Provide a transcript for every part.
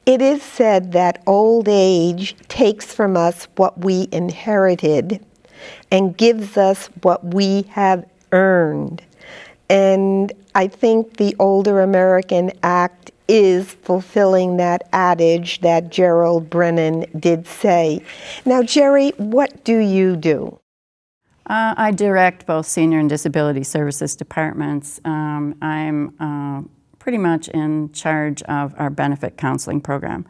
It is said that old age takes from us what we inherited and gives us what we have earned. And I think the Older American Act is fulfilling that adage that Gerald Brennan did say. Now, Jerry, what do you do? I direct both senior and disability services departments. I'm pretty much in charge of our benefit counseling program.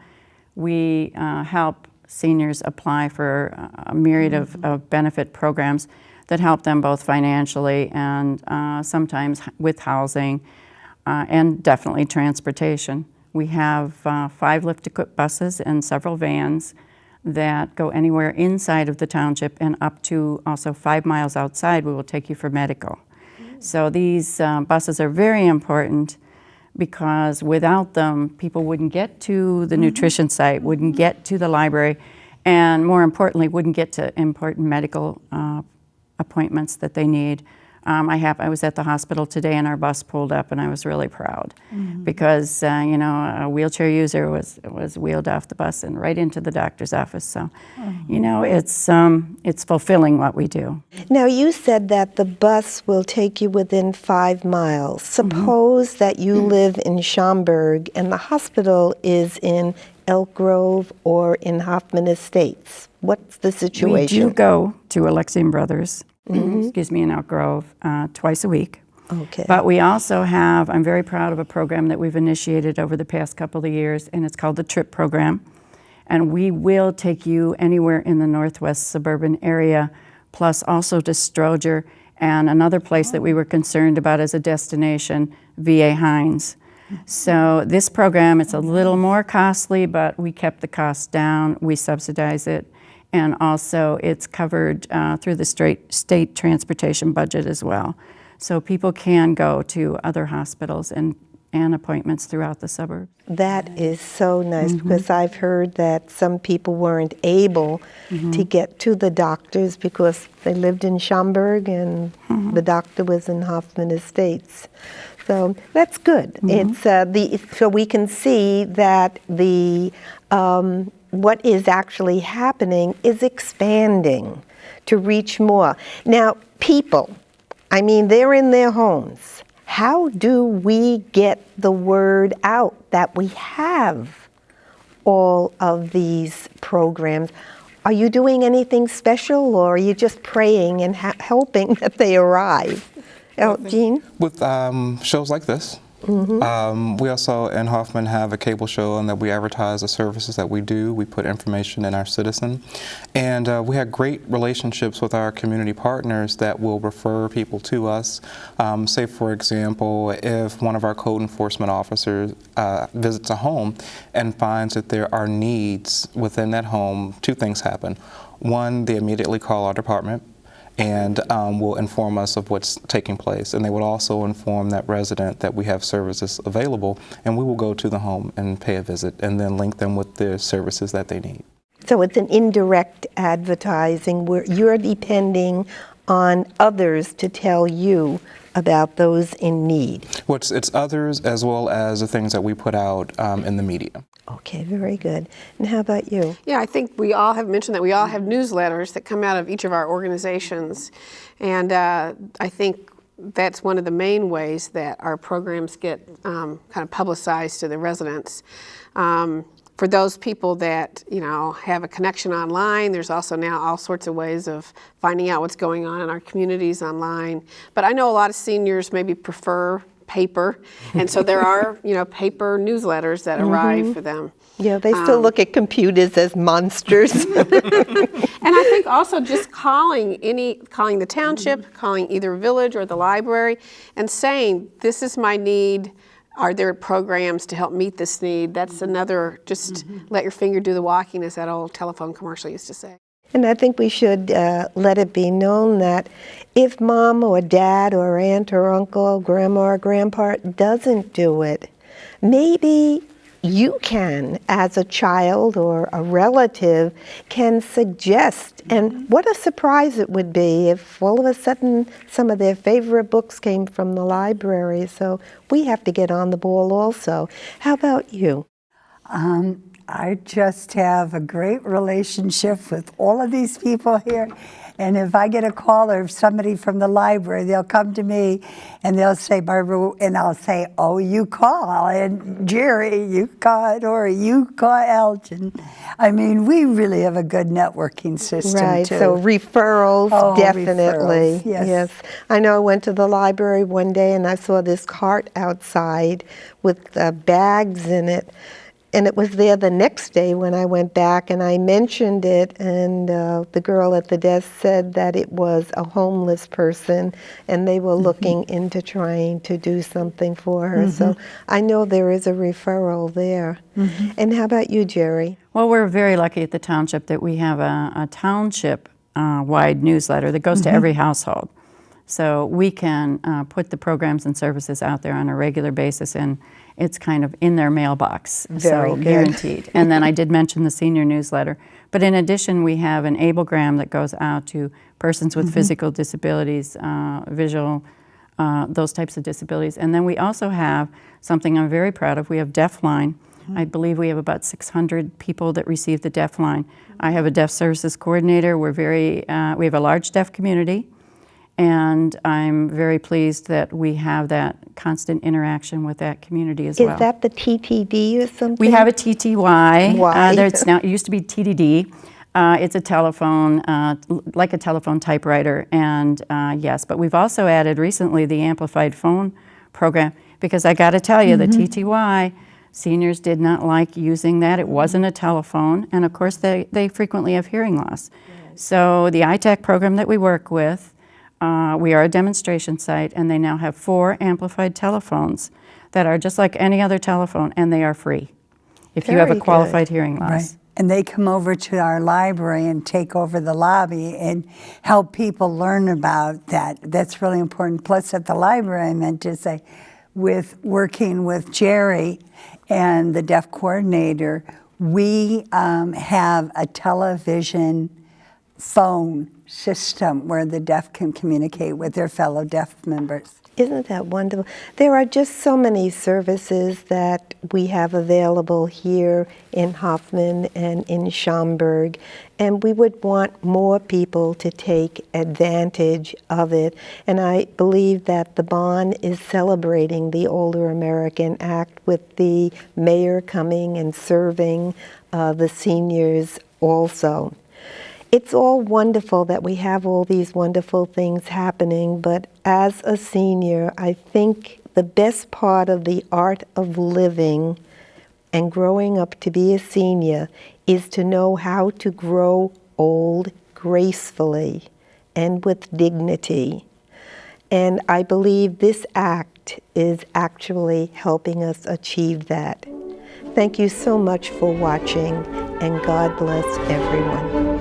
We help seniors apply for a myriad of benefit programs that help them both financially and sometimes with housing and definitely transportation. We have 5 lift-equipped buses and several vans that go anywhere inside of the township and up to also 5 miles outside. We will take you for medical. So these buses are very important because without them, people wouldn't get to the nutrition site, wouldn't get to the library, and more importantly, wouldn't get to important medical appointments that they need. I was at the hospital today and our bus pulled up and I was really proud because, you know, a wheelchair user was wheeled off the bus and right into the doctor's office. So, you know, it's fulfilling what we do. Now, you said that the bus will take you within 5 miles. Suppose that you live in Schaumburg and the hospital is in Elk Grove or in Hoffman Estates. What's the situation? We do go to Alexian Brothers, excuse me, in Elk Grove twice a week. Okay. But we also have, I'm very proud of a program that we've initiated over the past couple of years, and it's called the TRIP program. And we will take you anywhere in the northwest suburban area, plus also to Stroger and another place that we were concerned about as a destination, VA Hines. So this program, it's a little more costly, but we kept the cost down. We subsidize it. And also it's covered through the state transportation budget as well. So people can go to other hospitals and appointments throughout the suburbs. That is so nice because I've heard that some people weren't able to get to the doctors because they lived in Schaumburg and the doctor was in Hoffman Estates. So that's good. It's so we can see that the what is actually happening is expanding to reach more. Now, people, I mean, they're in their homes. How do we get the word out that we have all of these programs? Are you doing anything special, or are you just praying and hoping that they arrive? Gene? With shows like this. We also in Hoffman have a cable show and that we advertise the services that we do. We put information in our Citizen. And we have great relationships with our community partners that will refer people to us. Say, for example, if one of our code enforcement officers visits a home and finds that there are needs within that home, 2 things happen. One, they immediately call our department and will inform us of what's taking place. And they would also inform that resident that we have services available, and we will go to the home and pay a visit and then link them with the services that they need. So it's an indirect advertising where you're depending on others to tell you about those in need. Well, it's others as well as the things that we put out in the media. Okay, very good. And how about you? Yeah, I think we all have mentioned that we all have newsletters that come out of each of our organizations. And I think that's one of the main ways that our programs get kind of publicized to the residents. For those people that, you know, have a connection online, there's also now all sorts of ways of finding out what's going on in our communities online. But I know a lot of seniors maybe prefer paper, and so there are, you know, paper newsletters that arrive for them. Yeah, they still look at computers as monsters. And I think also just calling the township, calling either village or the library, and saying, this is my need. Are there programs to help meet this need? That's another, just let your finger do the walking, as that old telephone commercial used to say. And I think we should let it be known that if mom or dad or aunt or uncle or grandma or grandpa doesn't do it, maybe you can, as a child or a relative, can suggest. And what a surprise it would be if all of a sudden some of their favorite books came from the library. So we have to get on the ball also. How about you? I just have a great relationship with all of these people here. And if I get a call or somebody from the library, they'll come to me and they'll say, Barbara, and I'll say, oh, you call, and Jerry, you call it, or you call Elgin. I mean, we really have a good networking system, Right, too. so referrals, Oh, definitely. referrals, yes. I know I went to the library one day and I saw this cart outside with bags in it. And it was there the next day when I went back and I mentioned it, and the girl at the desk said that it was a homeless person and they were looking into trying to do something for her. So I know there is a referral there. And how about you, Jerry? Well, we're very lucky at the township that we have a township-wide newsletter that goes to every household. So we can put the programs and services out there on a regular basis, and it's kind of in their mailbox. Very so good. Guaranteed. And then I did mention the senior newsletter. But in addition, we have an Ablegram that goes out to persons with physical disabilities, visual, those types of disabilities. And then we also have something I'm very proud of. We have Deafline. I believe we have about 600 people that receive the Deafline. I have a deaf services coordinator. We have a large deaf community. And I'm very pleased that we have that constant interaction with that community as well. Is that the TTD or something? We have a TTY. Why? It used to be TDD. It's a telephone, like a telephone typewriter. And yes, but we've also added recently the amplified phone program, because I got to tell you, the TTY, seniors did not like using that. It wasn't a telephone. And of course, they frequently have hearing loss. So the ITAC program that we work with, we are a demonstration site, and they now have 4 amplified telephones that are just like any other telephone, and they are free if you have a Very qualified good. hearing loss. Right. And they come over to our library and take over the lobby and help people learn about that. That's really important. Plus, at the library, I meant to say, with working with Jerry and the deaf coordinator, we have a television phone system where the deaf can communicate with their fellow deaf members. Isn't that wonderful? There are just so many services that we have available here in Hoffman and in Schaumburg, and we would want more people to take advantage of it. And I believe that the bond is celebrating the Older American Act, with the mayor coming and serving the seniors also. It's all wonderful that we have all these wonderful things happening, but as a senior, I think the best part of the art of living and growing up to be a senior is to know how to grow old gracefully and with dignity. And I believe this act is actually helping us achieve that. Thank you so much for watching, and God bless everyone.